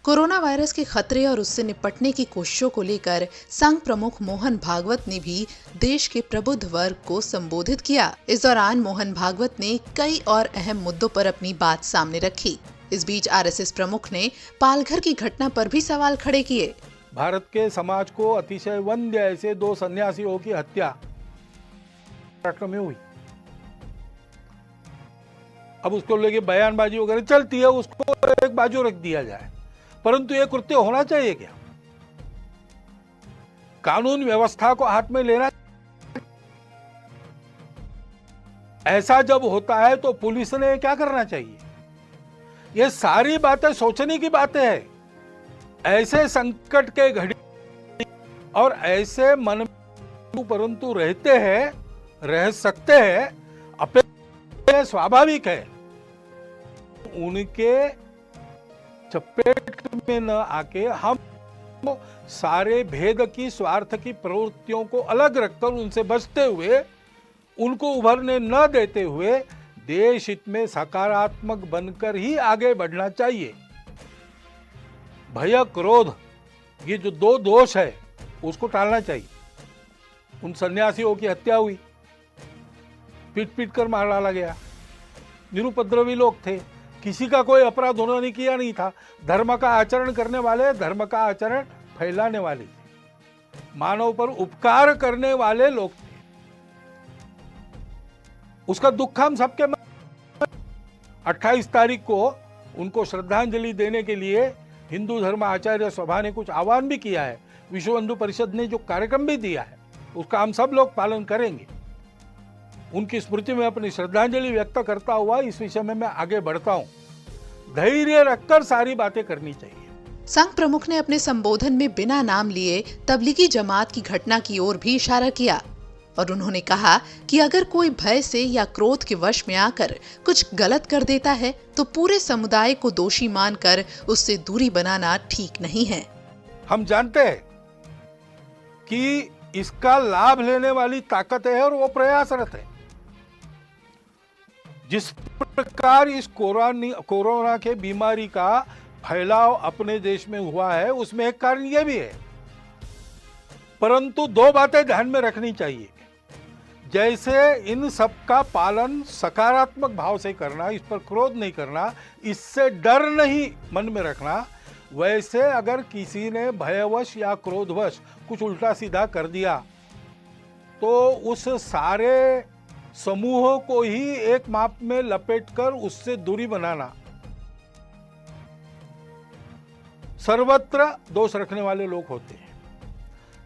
Corona virus के खतरे और उससे निपटने की कोशिशों को लेकर संघ प्रमुख मोहन भागवत ने भी देश के प्रबुद्ध वर्ग को संबोधित किया। इस दौरान मोहन भागवत ने कई और अहम मुद्दों पर अपनी बात सामने रखी। इस बीच आरएसएस प्रमुख ने पालघर की घटना पर भी सवाल खड़े किए। भारत के समाज को अतिशय वंद्य ऐसे 2 सन्यासियों की हत्या महाराष्ट्र में हुई। अब उसको लेके बयानबाजी वगैरह चलती है, उसको एक बाजू रख दिया जाए, परंतु ये कृत्य होना चाहिए क्या? कानून व्यवस्था को हाथ में लेना। ऐसा जब होता है तो पुलिस ने क्या करना चाहिए? ये सारी बातें सोचने की बातें हैं। ऐसे संकट के घड़ी और ऐसे मन परंतु रहते हैं, रह सकते हैं, अपेक्षा स्वाभाविक है। उनके चपेट में न आके हम सारे भेद की, स्वार्थ की प्रवृत्तियों को अलग रखकर उनसे बचते हुए, उनको उभरने न देते हुए देश हित में सकारात्मक बनकर ही आगे बढ़ना चाहिए। भय, क्रोध, ये जो 2 दोष है उसको टालना चाहिए। उन सन्यासियों की हत्या हुई, पीट पीट कर मार डाला गया। निरुपद्रवी लोग थे, किसी का कोई अपराध उन्होंने किया नहीं था। धर्म का आचरण करने वाले, धर्म का आचरण फैलाने वाले थे, मानव पर उपकार करने वाले लोग थे। उसका दुख हम सबके 28 तारीख को उनको श्रद्धांजलि देने के लिए हिंदू धर्म आचार्य सभा ने कुछ आह्वान भी किया है। विश्व हिंदू परिषद ने जो कार्यक्रम भी दिया है उसका हम सब लोग पालन करेंगे। उनकी स्मृति में अपनी श्रद्धांजलि व्यक्त करता हुआ इस विषय में मैं आगे बढ़ता हूं। धैर्य रखकर सारी बातें करनी चाहिए। संघ प्रमुख ने अपने संबोधन में बिना नाम लिए तबलीगी जमात की घटना की ओर भी इशारा किया और उन्होंने कहा कि अगर कोई भय से या क्रोध के वश में आकर कुछ गलत कर देता है तो पूरे समुदाय को दोषी मानकर उससे दूरी बनाना ठीक नहीं है। हम जानते हैं कि इसका लाभ लेने वाली ताकत है और वो प्रयासरत है। जिस प्रकार इस कोरोना के बीमारी का फैलाव अपने देश में हुआ है उसमें एक कारण यह भी है, परंतु 2 बातें ध्यान में रखनी चाहिए। जैसे इन सब का पालन सकारात्मक भाव से करना, इस पर क्रोध नहीं करना, इससे डर नहीं मन में रखना, वैसे अगर किसी ने भयवश या क्रोधवश कुछ उल्टा सीधा कर दिया तो उस सारे समूह को ही एक माप में लपेटकर उससे दूरी बनाना। सर्वत्र दोष रखने वाले लोग होते हैं,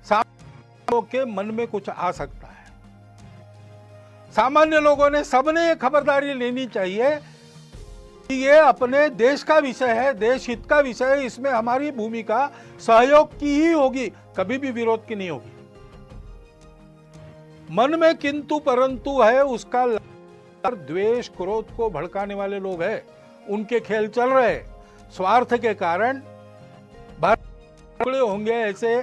सामान्य के मन में कुछ आ सकता है। सामान्य लोगों ने सबने ये खबरदारी लेनी चाहिए कि ये अपने देश का विषय है, देश हित का विषय है, इसमें हमारी भूमिका सहयोग की ही होगी, कभी भी विरोध की नहीं होगी। मन में किंतु परंतु है, उसका द्वेष क्रोध को भड़काने वाले लोग हैं, उनके खेल चल रहे। स्वार्थ के कारण होंगे, ऐसे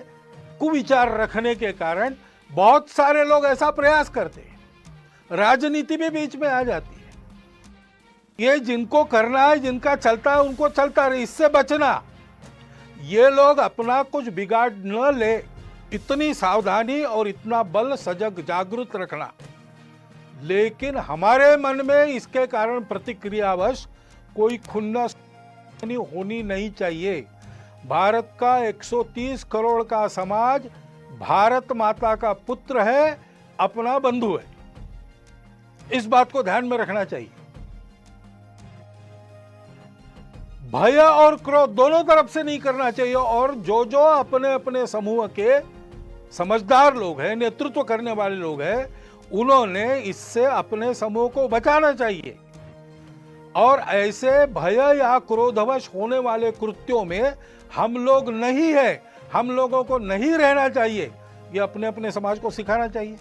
कुविचार रखने के कारण बहुत सारे लोग ऐसा प्रयास करते हैं। राजनीति भी बीच में आ जाती है। ये जिनको करना है, जिनका चलता है उनको चलता रहे, इससे बचना। ये लोग अपना कुछ बिगाड़ न ले, इतनी सावधानी और इतना बल सजग जागरूक रखना। लेकिन हमारे मन में इसके कारण प्रतिक्रियावश कोई खुन्नस होनी नहीं चाहिए। भारत का 130 करोड़ का समाज भारत माता का पुत्र है, अपना बंधु है। इस बात को ध्यान में रखना चाहिए। भय और क्रोध दोनों तरफ से नहीं करना चाहिए और जो जो अपने अपने समूह के समझदार लोग हैं, नेतृत्व करने वाले लोग हैं, उन्होंने इससे अपने समूह को बचाना चाहिए। और ऐसे भय या क्रोधवश होने वाले कृत्यों में हम लोग नहीं है, हम लोगों को नहीं रहना चाहिए। ये अपने अपने समाज को सिखाना चाहिए।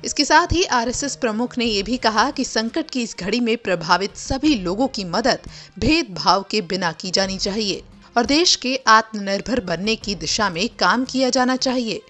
इसके साथ ही आरएसएस प्रमुख ने यह भी कहा कि संकट की इस घड़ी में प्रभावित सभी लोगों की मदद भेदभाव के बिना की जानी चाहिए और देश के आत्मनिर्भर बनने की दिशा में काम किया जाना चाहिए।